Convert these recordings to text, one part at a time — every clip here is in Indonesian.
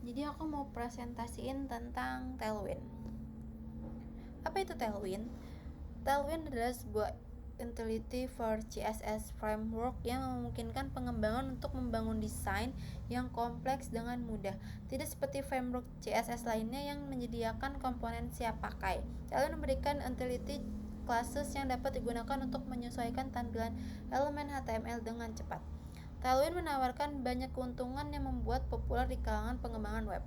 Jadi aku mau presentasiin tentang Tailwind. Apa itu Tailwind? Tailwind adalah sebuah utility for CSS framework yang memungkinkan pengembangan untuk membangun desain yang kompleks dengan mudah. Tidak seperti framework CSS lainnya yang menyediakan komponen siap pakai. Tailwind memberikan utility classes yang dapat digunakan untuk menyesuaikan tampilan elemen HTML dengan cepat. Tailwind menawarkan banyak keuntungan yang membuat populer di kalangan pengembangan web.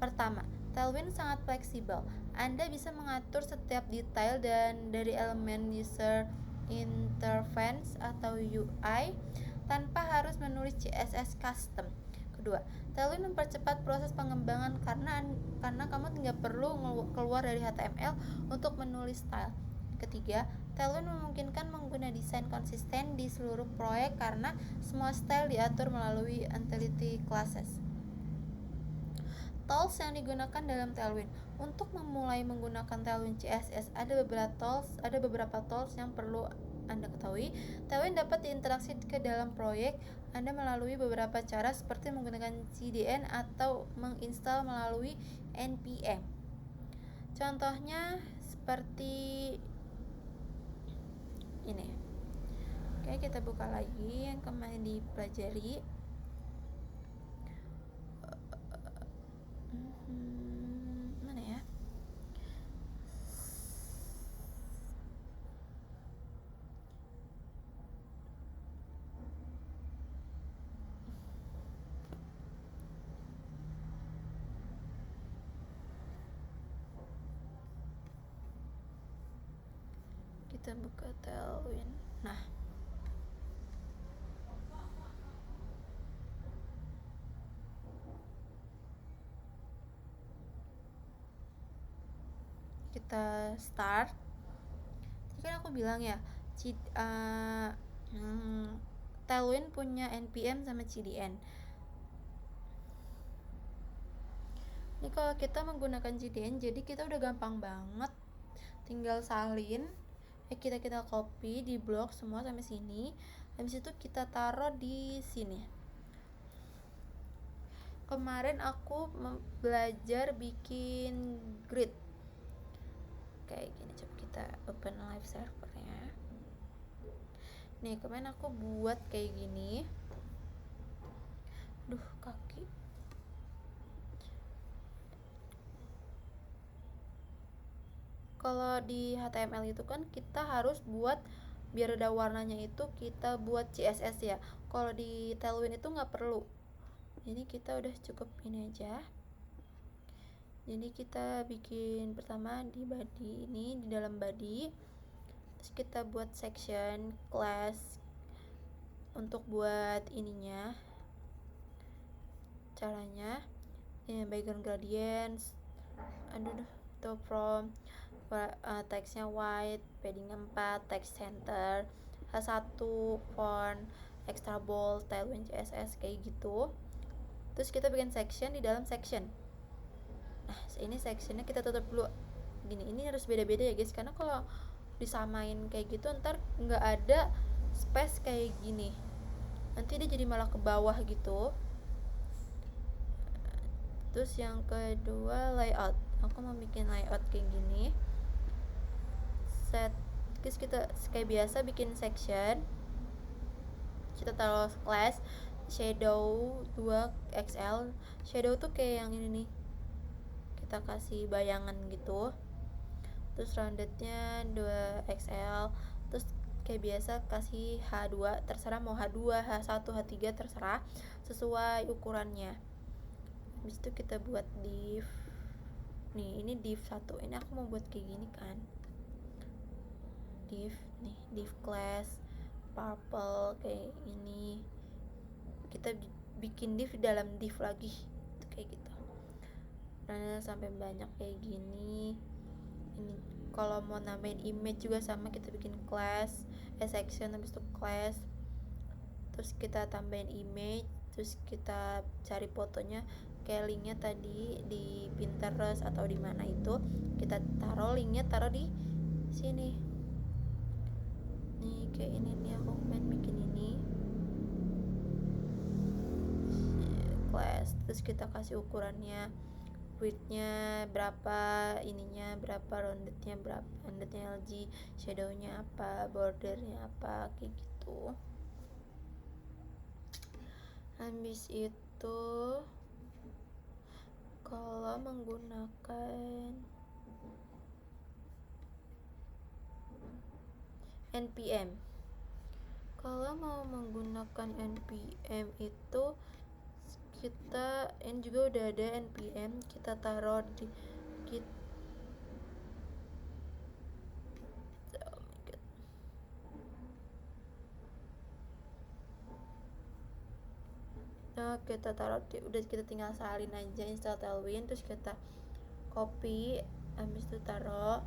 Pertama, Tailwind sangat fleksibel. Anda bisa mengatur setiap detail dan dari elemen user interface atau UI tanpa harus menulis CSS custom. Kedua, Tailwind mempercepat proses pengembangan karena kamu tidak perlu keluar dari HTML untuk menulis style. Ketiga, Tailwind memungkinkan menggunakan desain konsisten di seluruh proyek karena semua style diatur melalui utility classes. Tools yang digunakan dalam Tailwind. Untuk memulai menggunakan Tailwind CSS, ada beberapa tools yang perlu Anda ketahui. Tailwind dapat diinteraksi ke dalam proyek Anda melalui beberapa cara seperti menggunakan CDN atau menginstal melalui npm. Contohnya seperti ini. Oke, kita buka lagi yang kemarin dipelajari. Mana ya? Kita buka Tailwind. Nah, kita start. Tadi kan aku bilang ya, Tailwind punya npm sama CDN. Ini kalau kita menggunakan CDN, jadi kita udah gampang banget, tinggal salin. Kita copy di blok semua sampai sini. Habis itu kita taruh di sini. Kemarin aku belajar bikin grid kayak gini. Coba kita open live servernya. Nih, kemarin aku buat kayak gini. Duh, kaki. Kalau di HTML itu kan kita harus buat biar ada warnanya, itu kita buat CSS ya. Kalau di Tailwind itu nggak perlu. Jadi kita udah cukup ini aja. Jadi kita bikin pertama di body ini, di dalam body. Terus kita buat section, class untuk buat ininya. Caranya background gradients, top from teksnya white, padding 4, text center, H1, font, extra bold, Tailwind CSS kayak gitu. Terus kita bikin section di dalam section. Nah, ini sectionnya kita tutup dulu. Gini, ini harus beda-beda ya guys, karena kalau disamain kayak gitu ntar nggak ada space kayak gini. Nanti dia jadi malah ke bawah gitu. Terus yang kedua layout. Aku mau bikin layout kayak gini. Terus kita kayak biasa bikin section. Kita taruh class shadow 2XL. Shadow tuh kayak yang ini nih. Kita kasih bayangan gitu. Terus roundednya 2XL. Terus kayak biasa kasih H2, terserah mau H2, H1, H3 terserah sesuai ukurannya. Habis itu kita buat div. Nih, ini div 1. Ini aku mau buat kayak gini kan. Div nih, div class purple kayak ini. Kita bikin div dalam div lagi kayak gitu. Dan sampai banyak kayak gini. Ini kalau mau nambahin image juga sama, kita bikin class, section, habis itu class. Terus kita tambahin image, terus kita cari fotonya kayak linknya tadi di Pinterest atau di mana itu, kita taruh linknya, taruh di sini. Nih kayak ini nih, aku pengen bikin ini class, terus kita kasih ukurannya, widthnya berapa, ininya berapa, roundednya berapa, roundednya LG, shadownya apa, bordernya apa, kayak gitu. Habis itu kalau menggunakan NPM, kalau mau menggunakan NPM itu kita, ini juga udah ada NPM, kita taruh di kita, oh my god, nah kita taruh di, udah kita tinggal salin aja install Tailwind, terus kita copy, habis itu taruh,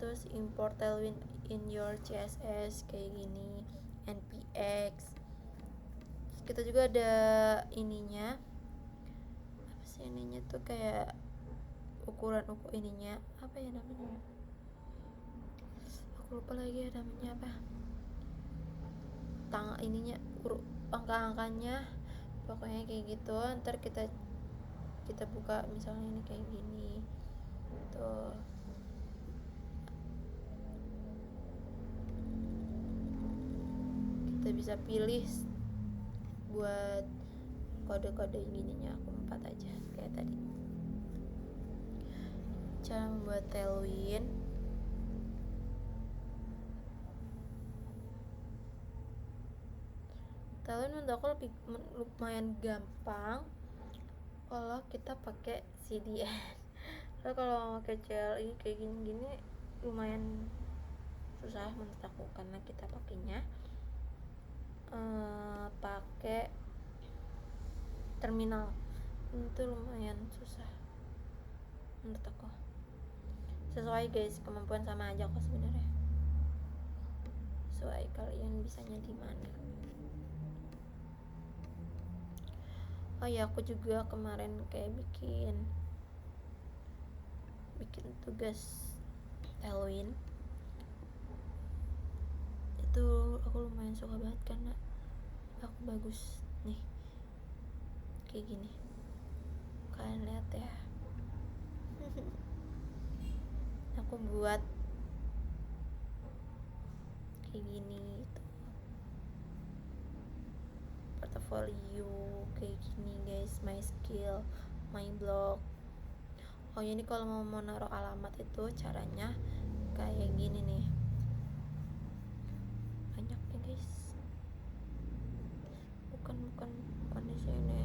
terus import Tailwind in your CSS kayak gini, npx. Terus kita juga ada ininya, apa sih ininya tuh, kayak ukuran ininya apa ya namanya, aku lupa lagi namanya apa, ininya angka-angkanya pokoknya kayak gitu. Ntar kita buka misalnya ini kayak gini tuh, kita bisa pilih buat kode-kode gininya, aku 4 aja kayak tadi. Cara membuat Tailwind, menurut aku lumayan gampang kalau kita pakai CDN. Kalau pakai CLI kayak gini-gini lumayan susah menurut aku, karena kita pakainya pakai terminal, itu lumayan susah menurut aku. Sesuai guys, kemampuan sama aja kok sebenarnya, sesuai kalian bisanya di mana. Oh ya, aku juga kemarin kayak bikin tugas Tailwind itu, aku lumayan suka banget karena aku bagus nih kayak gini, kalian lihat ya. Aku buat kayak gini gitu, portfolio kayak gini guys, my skill, my blog. Oh ini kalau mau naruh alamat itu caranya kayak gini nih, banyak nih guys, bukan di sini.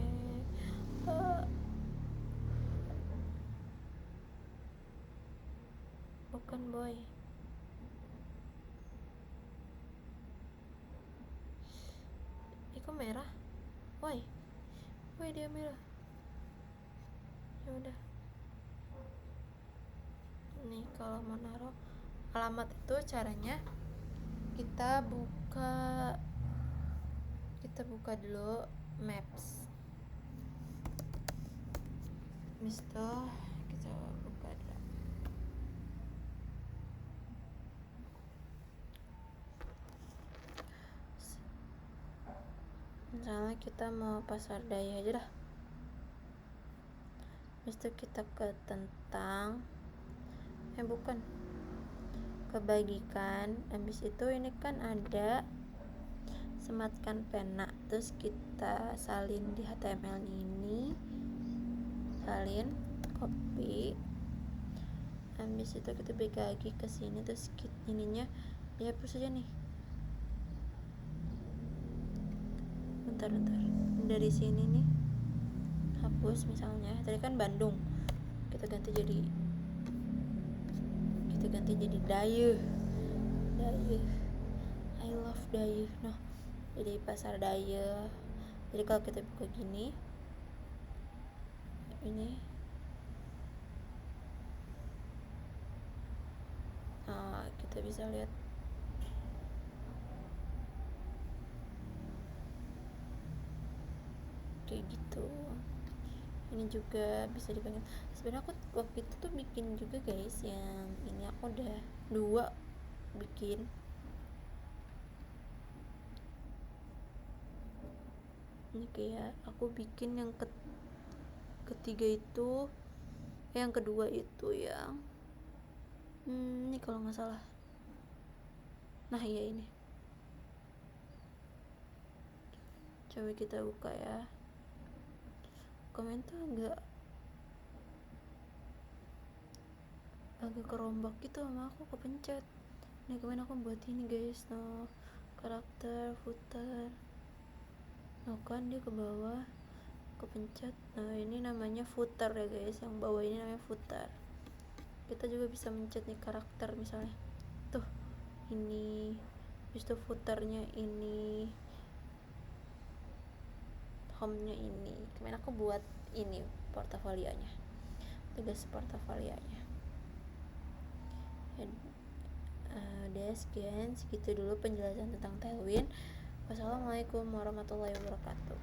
Bukan boy, kok merah, woi dia merah. Ya udah, nih kalau mau naruh alamat itu caranya kita buka dulu maps, itu kita buka dulu. Misalnya kita mau pasar daya aja dah, habis itu kita ke tentang bukan kebagikan, habis itu ini kan ada sematkan pena, terus kita salin di HTML ini, salin, copy, habis itu kita balik lagi ke sini, terus ininya dihapus aja nih. Bentar dari sini nih hapus, misalnya tadi kan Bandung, kita ganti jadi Dayeuh, I love Dayeuh. Nah, jadi pasar Dayeuh. Jadi kalau kita buka gini, ini kita bisa lihat kayak gitu. Ini juga bisa dipakai. Sebenarnya aku waktu itu tuh bikin juga guys, yang ini aku udah 2 bikin. Ini kayak aku bikin yang ketiga itu, yang kedua itu yang ini kalau nggak salah, nah iya ini, coba kita buka ya. Komentar agak kerombak gitu sama aku, kepencet. Ini kemarin aku buat ini guys, no karakter footer, no kan dia ke bawah kepencet. Nah ini namanya footer ya guys, yang bawah ini namanya footer. Kita juga bisa mencet nih karakter misalnya tuh, ini habis itu footernya ini, home-nya ini. Kemarin aku buat ini portofolionya, tugas portofolionya. Udah sekian, segitu dulu penjelasan tentang Tailwind. Wassalamualaikum warahmatullahi wabarakatuh.